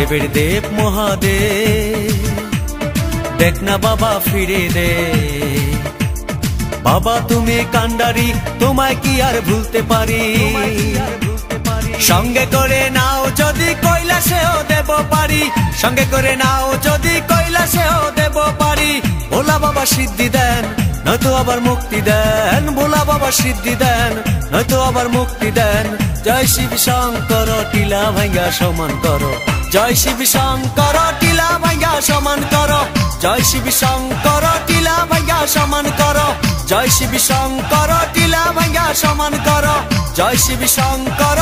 দেবের দেব মহাদেব, দেখ না বাবা ফিরে দে। বাবা তুমি কান্ডারি, তোমায় কি আর ভুলতে পারি? সঙ্গে করে নাও যদি কৈলাসেও দেব পারি, সঙ্গে করে নাও যদি কৈলাসেও দেব পারি। ভোলা বাবা সিদ্ধি দেন, নয়তো আবার মুক্তি দেন। ভোলা বাবা সিদ্ধি দেন, নয়তো আবার মুক্তি দেন। জয় শিব শঙ্কর, টিলা ভাঙ্গা সমান করো। জয় শিব শঙ্কর, টিলা ভাঙ্গা সমান করো। জয় শিব শঙ্কর, টিলা ভাঙ্গা সমান করো। জয় শিব শঙ্কর, টিলা ভাঙ্গা সমান করো। জয় শিব শঙ্কর।